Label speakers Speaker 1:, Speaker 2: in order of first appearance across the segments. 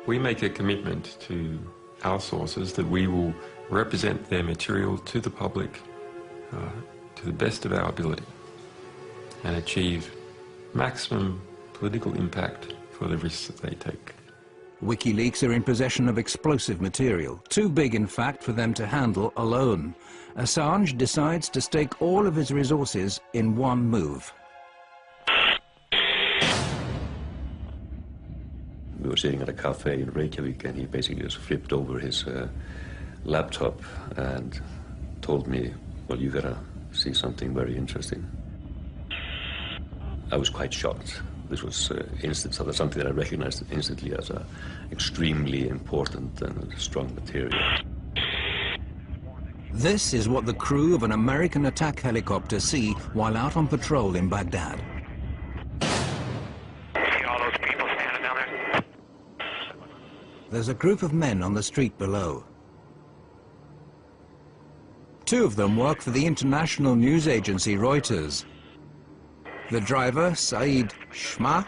Speaker 1: We make a commitment to our sources that we will represent their material to the public to the best of our ability and achieve maximum political impact for the risks that they take.
Speaker 2: WikiLeaks are in possession of explosive material, too big in fact for them to handle alone. Assange decides to stake all of his resources in one move.
Speaker 3: We were sitting at a cafe in Reykjavik and he basically just flipped over his laptop and told me, well, you gotta see something very interesting. I was quite shocked. This was instance of something that I recognized instantly as extremely important and strong material.
Speaker 2: This is what the crew of an American attack helicopter see while out on patrol in Baghdad.
Speaker 4: See all those people standing down there?
Speaker 2: There's a group of men on the street below. Two of them work for the international news agency Reuters. The driver, Saeed Shma,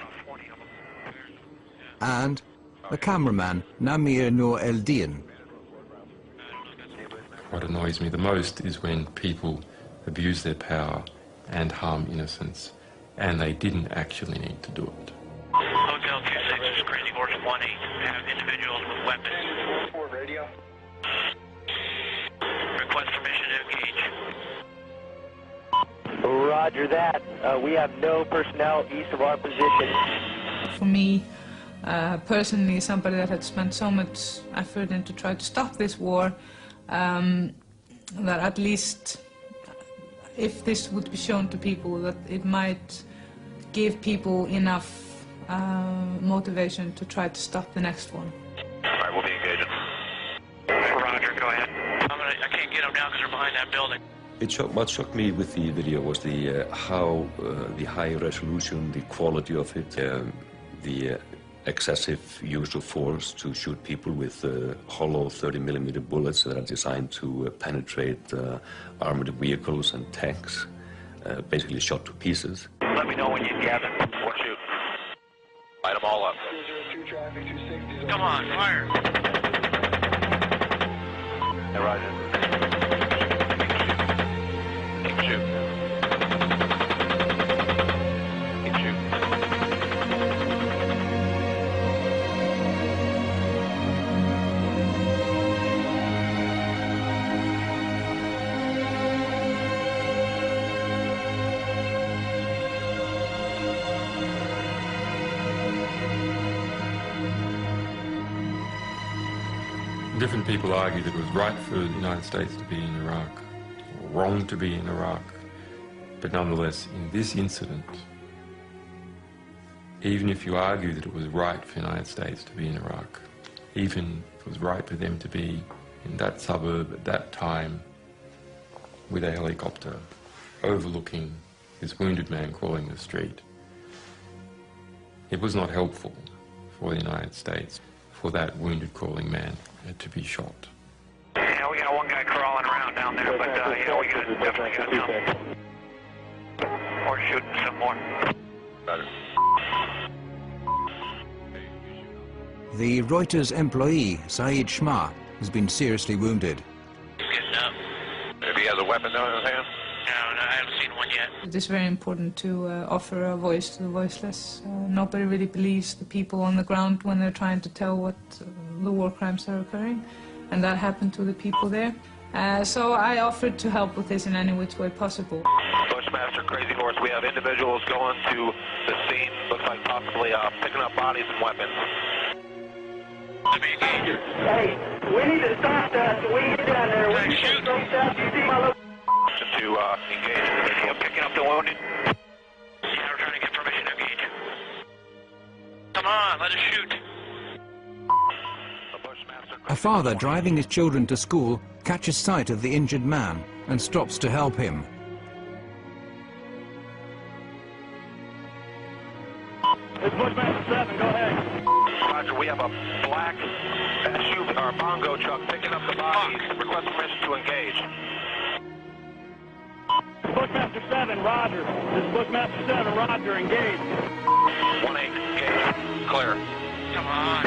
Speaker 2: and the cameraman, Namir Noor Eldin.
Speaker 1: What annoys me the most is when people abuse their power and harm innocents, and they didn't actually need to do it.
Speaker 4: Hotel 26 is Crazy Horse 18. Have individuals with weapons. Radio. Request permission to engage.
Speaker 5: Roger that. We have no personnel east of our position.
Speaker 6: For me, personally, somebody that had spent so much effort into try to stop this war, that at least if this would be shown to people, that it might give people enough motivation to try to stop the next one.
Speaker 4: All right, we'll be engaging. Roger, go ahead. I can't get them now because they're behind that building.
Speaker 3: What shocked me with the video was the how the high resolution, the quality of it, the excessive use of force to shoot people with hollow 30mm bullets that are designed to penetrate armored vehicles and tanks, basically shot to pieces.
Speaker 4: Let me know when you gather. We'll shoot. Light them all up. Come on, fire. Hey, Roger.
Speaker 1: Different people argue that it was right for the United States to be in Iraq, or wrong to be in Iraq, but nonetheless, in this incident, even if you argue that it was right for the United States to be in Iraq, even if it was right for them to be in that suburb at that time with a helicopter overlooking this wounded man crawling the street, it was not helpful for the United States for that wounded crawling man to be shot.
Speaker 4: Yeah, we got one guy crawling around down there, but yeah, we definitely got some. Or shooting some more.
Speaker 2: The Reuters employee, Saeed Shma, has been seriously wounded.
Speaker 4: He's getting up. If he has a weapon though in his hand? No, I haven't seen one yet.
Speaker 6: It is very important to offer a voice to the voiceless. Nobody really believes the people on the ground when they're trying to tell what the war crimes are occurring, and that happened to the people there. So I offered to help with this in any which way possible.
Speaker 4: Bushmaster, Crazy Horse, we have individuals going to the scene. Looks like possibly picking up bodies and weapons. Let me engage.
Speaker 5: Hey, we need to stop that so we can get down there. We need to stop that. You see my little...
Speaker 4: To engage. Picking up the wounded. Yeah, we're trying to get permission to engage. Come on, let us shoot.
Speaker 2: A father driving his children to school catches sight of the injured man and stops to help him.
Speaker 5: It's Bushmaster 7, go ahead.
Speaker 4: Roger, we have a black SUV or bongo truck picking up the bodies. Request permission to engage.
Speaker 5: Bushmaster 7, Roger. This is Bushmaster 7, Roger, engage.
Speaker 4: 1-8, engage. Clear. Come on.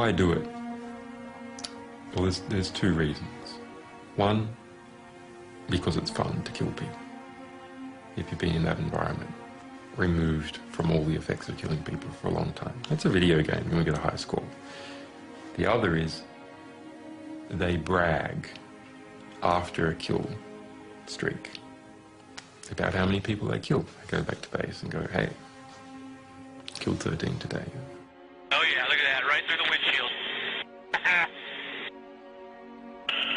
Speaker 1: Why do it? Well, there's two reasons. One, because it's fun to kill people. If you've been in that environment, removed from all the effects of killing people for a long time. It's a video game, you want to get a high score. The other is they brag after a kill streak about how many people they killed. They go back to base and go, hey, killed 13 today.
Speaker 4: Oh yeah, look at that, right through the windshield.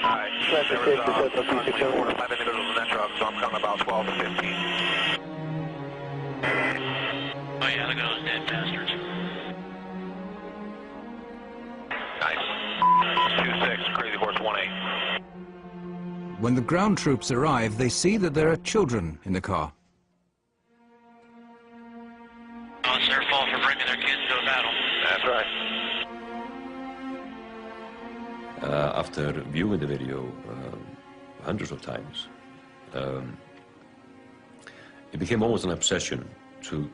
Speaker 4: Alright, there was approximately 4 to 5 individuals in that truck, so I'm counting about 12 to 15. Oh yeah, look at those dead bastards. Nice. 2-6, Crazy Horse 1-8.
Speaker 2: When the ground troops arrive, they see that there are children in the car.
Speaker 4: Oh, it's their fault for bringing their kids to a battle. That's right.
Speaker 3: After viewing the video hundreds of times, it became almost an obsession to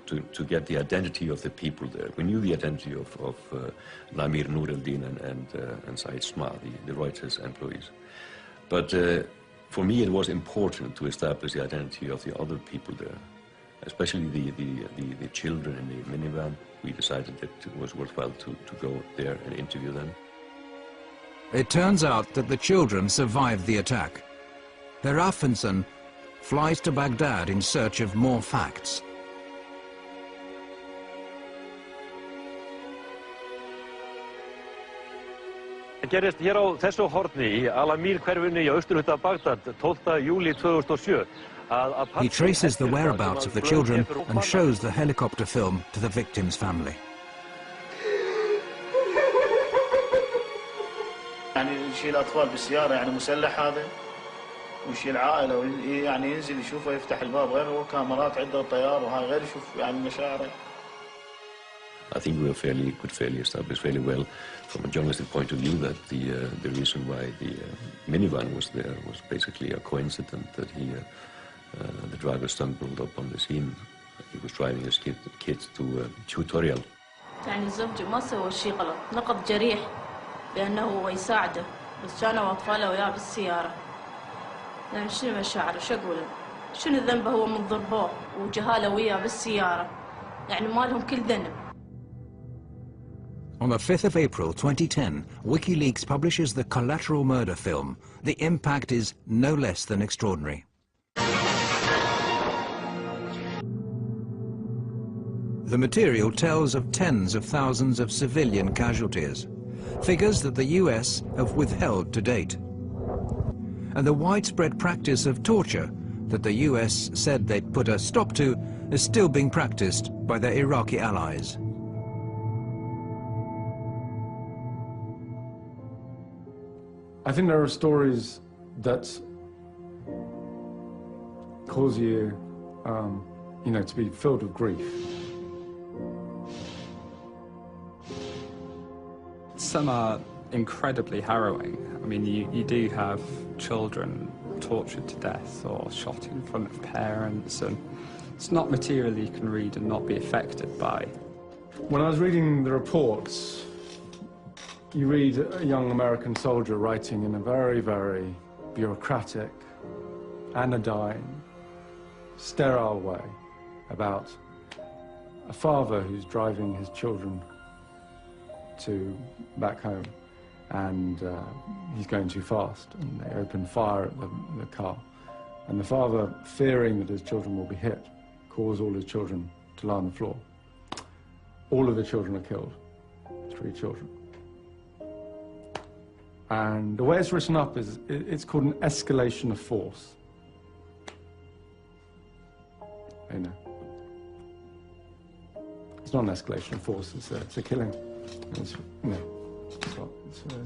Speaker 3: get the identity of the people there. We knew the identity of Lamir Nureddin and Said Sma, the Reuters employees. But for me, it was important to establish the identity of the other people there, especially the children in the minivan. We decided that it was worthwhile to go there and interview them.
Speaker 2: It turns out that the children survived the attack. Herafinson flies to Baghdad in search of more facts.
Speaker 7: Gerist hér á þessu horni í Al-Amir-hverfinu í austurhluta Baghdad 12. júlí 2007.
Speaker 2: He traces the whereabouts of the children and shows the helicopter film to the victim's family.
Speaker 8: يعني يشيل أطفال بالسيارة يعني مسلح هذا ويشيل عائلة يعني ينزل يشوفه يفتح الباب غير هو كاميرات عنده طيار وهاي غير يشوف يعني مشاعره.
Speaker 3: I think we could fairly establish fairly well from a journalistic point of view that the reason why the minivan was there was basically a coincidence that the driver stumbled upon the scene. He was driving his kids to a tutorial.
Speaker 9: يعني زوجي ما سوى شيء غلط، نقض جريح بأنه هو يساعده، بس كانوا أطفاله وياه بالسيارة. يعني شنو مشاعره؟ شو أقول؟ شنو ذنبه هو من ضربوه وجهاله وياه بالسيارة؟ يعني ما لهم كل ذنب.
Speaker 2: On the 5th of April 2010, Wikileaks publishes the collateral murder film. The impact is no less than extraordinary. The material tells of tens of thousands of civilian casualties, figures that the US have withheld to date. And the widespread practice of torture that the US said they'd put a stop to is still being practiced by their Iraqi allies.
Speaker 10: I think there are stories that cause you, to be filled with grief.
Speaker 11: Some are incredibly harrowing. I mean, you do have children tortured to death or shot in front of parents, and it's not material you can read and not be affected by.
Speaker 10: When I was reading the reports, you read a young American soldier writing in a very, very bureaucratic, anodyne, sterile way about a father who's driving his children back home, and he's going too fast, and they open fire at the car. And the father, fearing that his children will be hit, calls all his children to lie on the floor. All of the children are killed, 3 children. And the way it's written up is, it's called an escalation of force. You know. It's not an escalation of force, it's a killing. It's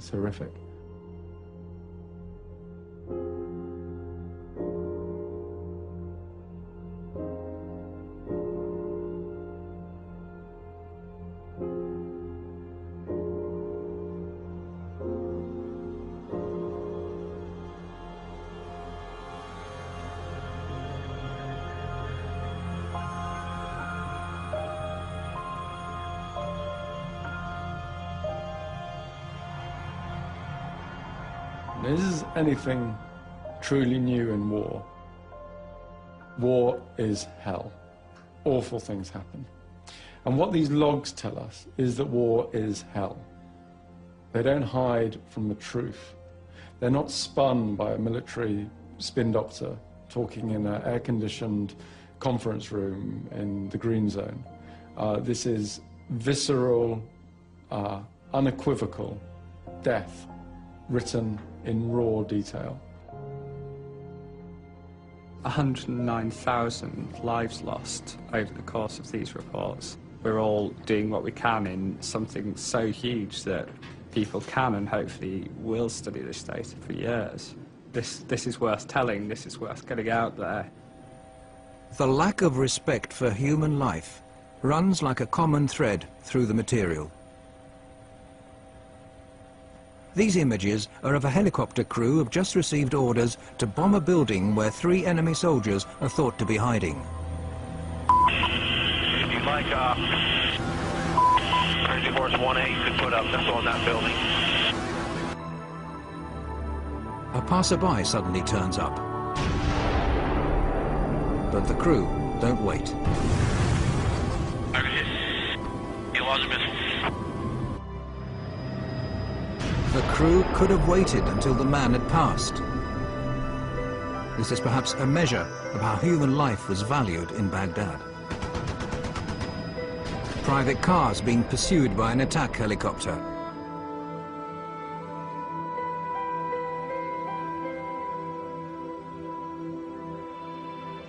Speaker 10: horrific. Is anything truly new in war? War is hell. Awful things happen. And what these logs tell us is that war is hell. They don't hide from the truth. They're not spun by a military spin doctor talking in an air-conditioned conference room in the green zone. This is visceral, unequivocal death written in raw detail.
Speaker 11: 109,000 lives lost over the course of these reports. We're all doing what we can in something so huge that people can and hopefully will study this data for years. This is worth telling, this is worth getting out there.
Speaker 2: The lack of respect for human life runs like a common thread through the material. These images are of a helicopter crew who have just received orders to bomb a building where 3 enemy soldiers are thought to be hiding.
Speaker 4: If you'd like, Crazy Horse 1A, you could put a missile in that building.
Speaker 2: A passerby suddenly turns up. But the crew don't wait.
Speaker 4: Target hit. You lost a missile.
Speaker 2: The crew could have waited until the man had passed. This is perhaps a measure of how human life was valued in Baghdad. Private cars being pursued by an attack helicopter.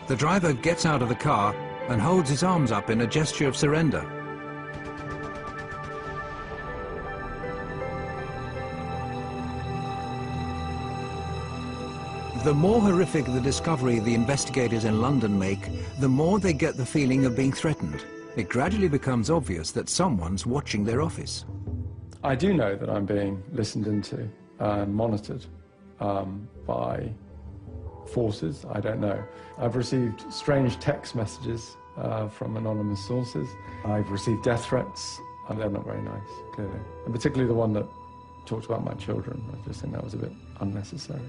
Speaker 2: The driver gets out of the car and holds his arms up in a gesture of surrender. The more horrific the discovery the investigators in London make, the more they get the feeling of being threatened. It gradually becomes obvious that someone's watching their office.
Speaker 10: I do know that I'm being listened into and monitored by forces. I don't know. I've received strange text messages from anonymous sources. I've received death threats, and they're not very nice, clearly. And particularly the one that talked about my children. I just think that was a bit unnecessary.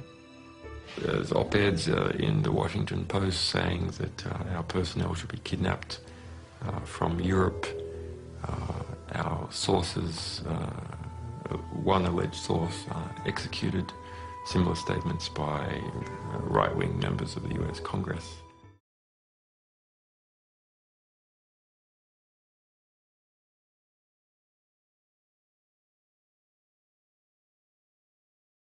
Speaker 1: There's op-eds in the Washington Post saying that our personnel should be kidnapped from Europe. Our sources, one alleged source, executed. Similar statements by right-wing members of the US Congress.